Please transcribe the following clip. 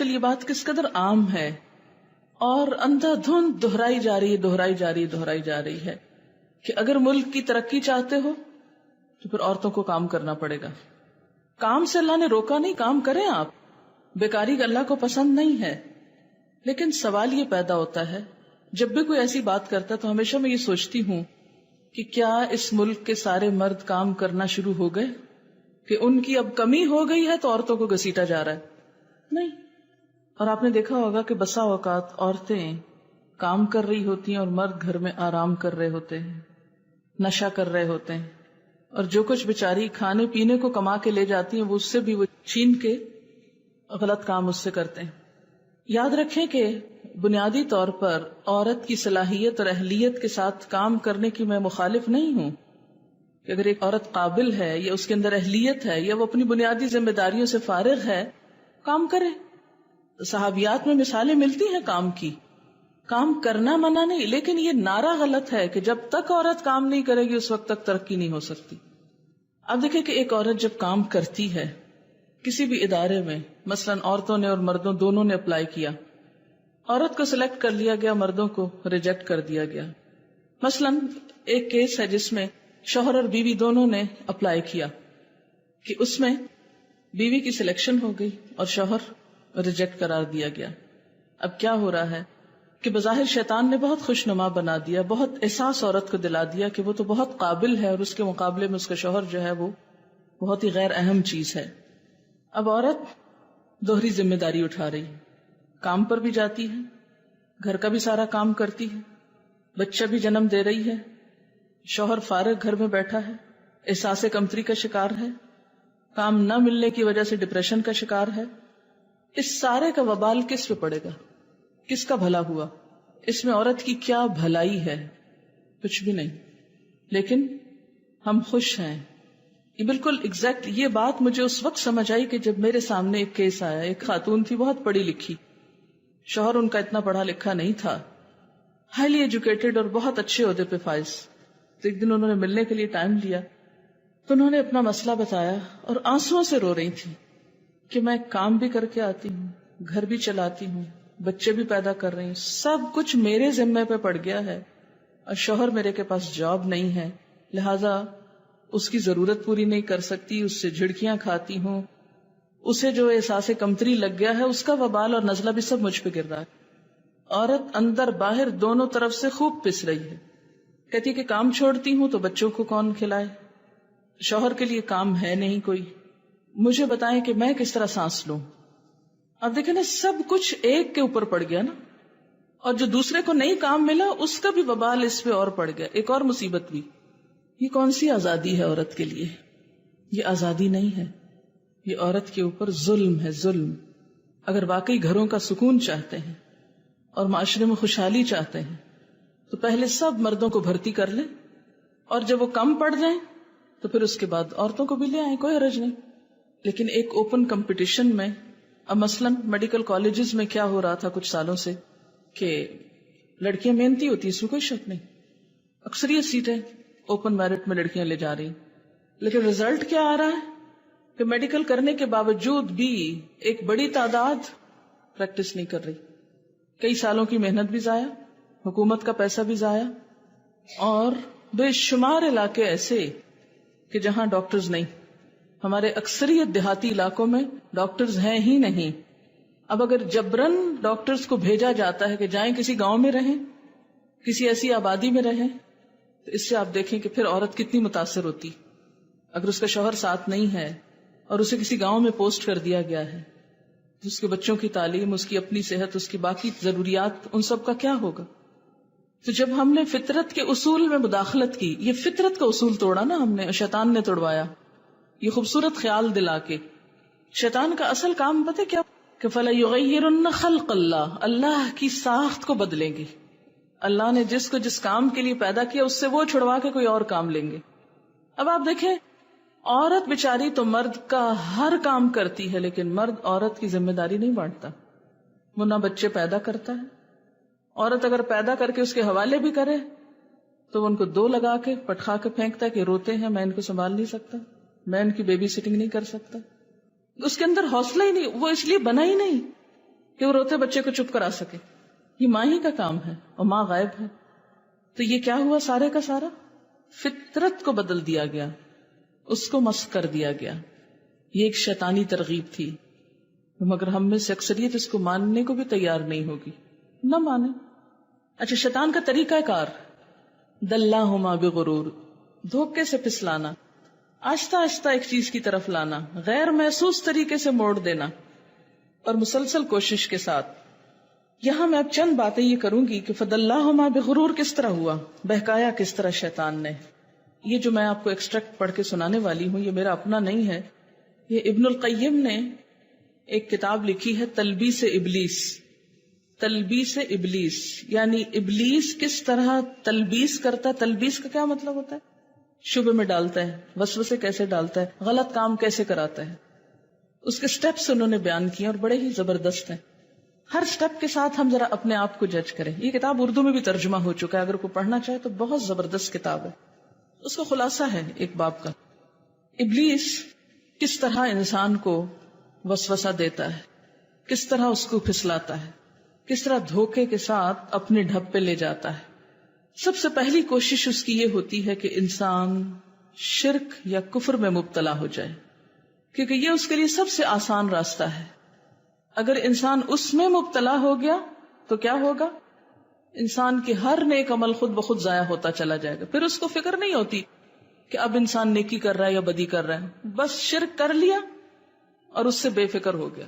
یہ بات کس قدر عام ہے اور اندھا دھند دہرائی جا رہی ہے کہ اگر ملک کی ترقی چاہتے ہو تو پھر عورتوں کو کام کرنا پڑے گا. کام سے اللہ نے روکا نہیں، کام کریں آپ، بیکاری اللہ کو پسند نہیں ہے. لیکن سوال یہ پیدا ہوتا ہے جب بھی کوئی ایسی بات کرتا ہے تو ہمیشہ میں یہ سوچتی ہوں کہ کیا اس ملک کے سارے مرد کام کرنا شروع ہو گئے کہ ان کی اب کمی ہو گئی ہے تو عورتوں کو گھسیٹا جا رہا ہے؟ نہیں. اور آپ نے دیکھا ہوگا کہ بسا اوقات عورتیں کام کر رہی ہوتی ہیں اور مرد گھر میں آرام کر رہے ہوتے ہیں، نشہ کر رہے ہوتے ہیں، اور جو کچھ بیچاری کھانے پینے کو کما کے لے جاتی ہیں وہ اس سے بھی وہ چھین کے غلط کام اس سے کرتے ہیں. یاد رکھیں کہ بنیادی طور پر عورت کی صلاحیت اور اہلیت کے ساتھ کام کرنے کی میں مخالف نہیں ہوں کہ اگر ایک عورت قابل ہے یا اس کے اندر اہلیت ہے یا وہ اپنی بنیادی ذمہ داریوں سے فارغ ہے، کام کرے. صحابیات میں مثالیں ملتی ہیں کام کی. کام کرنا منع نہیں، لیکن یہ نعرہ غلط ہے کہ جب تک عورت کام نہیں کرے گی اس وقت تک ترقی نہیں ہو سکتی. اب دیکھیں کہ ایک عورت جب کام کرتی ہے کسی بھی ادارے میں، مثلا عورتوں نے اور مردوں دونوں نے اپلائی کیا، عورت کو سلیکٹ کر لیا گیا، مردوں کو ریجیکٹ کر دیا گیا. مثلا ایک کیس ہے جس میں شوہر اور بیوی دونوں نے اپلائی کیا کہ اس میں بیوی کی سلیکشن ہو گئی اور شوہر ریجیکٹ قرار دیا گیا. اب کیا ہو رہا ہے کہ بظاہر شیطان نے بہت خوشنما بنا دیا، بہت احساس عورت کو دلا دیا کہ وہ تو بہت قابل ہے اور اس کے مقابلے میں اس کا شوہر جو ہے وہ بہت ہی غیر اہم چیز ہے. اب عورت دوہری ذمہ داری اٹھا رہی ہے، کام پر بھی جاتی ہے، گھر کا بھی سارا کام کرتی ہے، بچہ بھی جنم دے رہی ہے، شوہر فارغ گھر میں بیٹھا ہے، احساس کمتری کا شکار ہے، کام نہ ملنے کی وجہ سے ڈپریشن کا شکار ہے. اس سارے کا وبال کس پہ پڑے گا؟ کس کا بھلا ہوا؟ اس میں عورت کی کیا بھلائی ہے؟ کچھ بھی نہیں. لیکن ہم خوش ہیں. یہ بالکل ایگزیکٹ یہ بات مجھے اس وقت سمجھ آئی کہ جب میرے سامنے ایک کیس آیا. ایک خاتون تھی بہت پڑھی لکھی، شوہر ان کا اتنا پڑھا لکھا نہیں تھا، ہائیلی ایجوکیٹڈ اور بہت اچھے عہدے پہ فائز. تو ایک دن انہوں نے ملنے کے لیے ٹائم لیا تو انہوں نے اپنا مسئلہ بتایا اور آنسوؤں سے رو رہی تھی کہ میں کام بھی کر کے آتی ہوں، گھر بھی چلاتی ہوں، بچے بھی پیدا کر رہی ہوں، سب کچھ میرے ذمے پہ پڑ گیا ہے اور شوہر میرے کے پاس جاب نہیں ہے، لہذا اس کی ضرورت پوری نہیں کر سکتی، اس سے جھڑکیاں کھاتی ہوں، اسے جو احساس کمتری لگ گیا ہے اس کا وبال اور نزلہ بھی سب مجھ پہ گر رہا ہے. عورت اندر باہر دونوں طرف سے خوب پس رہی ہے. کہتی کہ کام چھوڑتی ہوں تو بچوں کو کون کھلائے، شوہر کے لیے کام ہے نہیں کوئی، مجھے بتائیں کہ میں کس طرح سانس لوں. اب دیکھیں نا، سب کچھ ایک کے اوپر پڑ گیا نا، اور جو دوسرے کو نہیں کام ملا اس کا بھی وبال اس پہ اور پڑ گیا، ایک اور مصیبت بھی. یہ کون سی آزادی ہے عورت کے لیے؟ یہ آزادی نہیں ہے، یہ عورت کے اوپر ظلم ہے، ظلم. اگر واقعی گھروں کا سکون چاہتے ہیں اور معاشرے میں خوشحالی چاہتے ہیں تو پہلے سب مردوں کو بھرتی کر لیں، اور جب وہ کم پڑ جائیں تو پھر اس کے بعد عورتوں کو بھی لے آئیں، کوئی حرج نہیں. لیکن ایک اوپن کمپٹیشن میں، اب مثلا میڈیکل کالجز میں کیا ہو رہا تھا کچھ سالوں سے کہ لڑکیاں محنتی ہوتی، اس میں کوئی شک نہیں، اکثریت سیٹیں اوپن میرٹ میں لڑکیاں لے جا رہی، لیکن رزلٹ کیا آ رہا ہے کہ میڈیکل کرنے کے باوجود بھی ایک بڑی تعداد پریکٹس نہیں کر رہی. کئی سالوں کی محنت بھی ضائع، حکومت کا پیسہ بھی ضائع، اور بے شمار علاقے ایسے کہ جہاں ڈاکٹرز نہیں. ہمارے اکثریت دیہاتی علاقوں میں ڈاکٹرز ہیں ہی نہیں. اب اگر جبرن ڈاکٹرز کو بھیجا جاتا ہے کہ جائیں کسی گاؤں میں رہیں، کسی ایسی آبادی میں رہیں، تو اس سے آپ دیکھیں کہ پھر عورت کتنی متاثر ہوتی. اگر اس کا شوہر ساتھ نہیں ہے اور اسے کسی گاؤں میں پوسٹ کر دیا گیا ہے تو اس کے بچوں کی تعلیم، اس کی اپنی صحت، اس کی باقی ضروریات، ان سب کا کیا ہوگا؟ تو جب ہم نے فطرت کے اصول میں مداخلت کی، یہ فطرت کا اصول توڑا نا ہم نے، شیطان نے توڑوایا یہ خوبصورت خیال دلا کے. شیطان کا اصل کام پتہ کیا کہ فَلَيُغَيِّرُنَّ خَلْقَ اللَّهِ، اللہ کی ساخت کو بدلیں گے. اللہ نے جس کو جس کام کے لیے پیدا کیا اس سے وہ چھڑوا کے کوئی اور کام لیں گے. اب آپ دیکھیں، عورت بیچاری تو مرد کا ہر کام کرتی ہے، لیکن مرد عورت کی ذمہ داری نہیں بانٹتا. وہ نہ بچے پیدا کرتا ہے. عورت اگر پیدا کر کے اس کے حوالے بھی کرے تو وہ ان کو دو لگا کے پٹخا کے پھینکتا ہے کہ روتے ہیں، میں ان کو سنبھال نہیں سکتا، میں ان کی بیبی سٹنگ نہیں کر سکتا. اس کے اندر حوصلہ ہی نہیں، وہ اس لیے بنا ہی نہیں کہ وہ روتے بچے کو چپ کرا سکے. یہ ماں ہی کا کام ہے اور ماں غائب ہے. تو یہ کیا ہوا؟ سارے کا سارا فطرت کو بدل دیا گیا، اس کو مسخ کر دیا گیا. یہ ایک شیطانی ترغیب تھی، مگر ہم میں سے اکثریت اس کو ماننے کو بھی تیار نہیں ہوگی. نہ مانے. اچھا، شیطان کا طریقہ کار دلہما بغرور، دھوکے سے پھسلانا، آہستہ آہستہ ایک چیز کی طرف لانا، غیر محسوس طریقے سے موڑ دینا، اور مسلسل کوشش کے ساتھ. یہاں میں اب چند باتیں یہ کروں گی کہ فدلہما بغرور کس طرح ہوا، بہکایا کس طرح شیطان نے. یہ جو میں آپ کو ایکسٹریکٹ پڑھ کے سنانے والی ہوں یہ میرا اپنا نہیں ہے، یہ ابن القیم نے ایک کتاب لکھی ہے تلبیس ابلیس. تلبیس ابلیس یعنی ابلیس کس طرح تلبیس کرتا ہے. تلبیس کا کیا مطلب ہوتا ہے؟ شبہ میں ڈالتا ہے، وسوسے کیسے ڈالتا ہے، غلط کام کیسے کراتا ہے. اس کے سٹیپس انہوں نے بیان کیے اور بڑے ہی زبردست ہیں. ہر سٹیپ کے ساتھ ہم ذرا اپنے آپ کو جج کریں. یہ کتاب اردو میں بھی ترجمہ ہو چکا ہے، اگر کوئی پڑھنا چاہے تو بہت زبردست کتاب ہے. اس کا خلاصہ ہے ایک باب کا، ابلیس کس طرح انسان کو وسوسہ دیتا ہے، کس طرح اس کو پھسلاتا ہے، کس طرح دھوکے کے ساتھ اپنے ڈھب پہ لے جاتا ہے. سب سے پہلی کوشش اس کی یہ ہوتی ہے کہ انسان شرک یا کفر میں مبتلا ہو جائے، کیونکہ یہ اس کے لیے سب سے آسان راستہ ہے. اگر انسان اس میں مبتلا ہو گیا تو کیا ہوگا؟ انسان کے ہر نیک عمل خود بخود ضائع ہوتا چلا جائے گا. پھر اس کو فکر نہیں ہوتی کہ اب انسان نیکی کر رہا ہے یا بدی کر رہا ہے، بس شرک کر لیا اور اس سے بے فکر ہو گیا.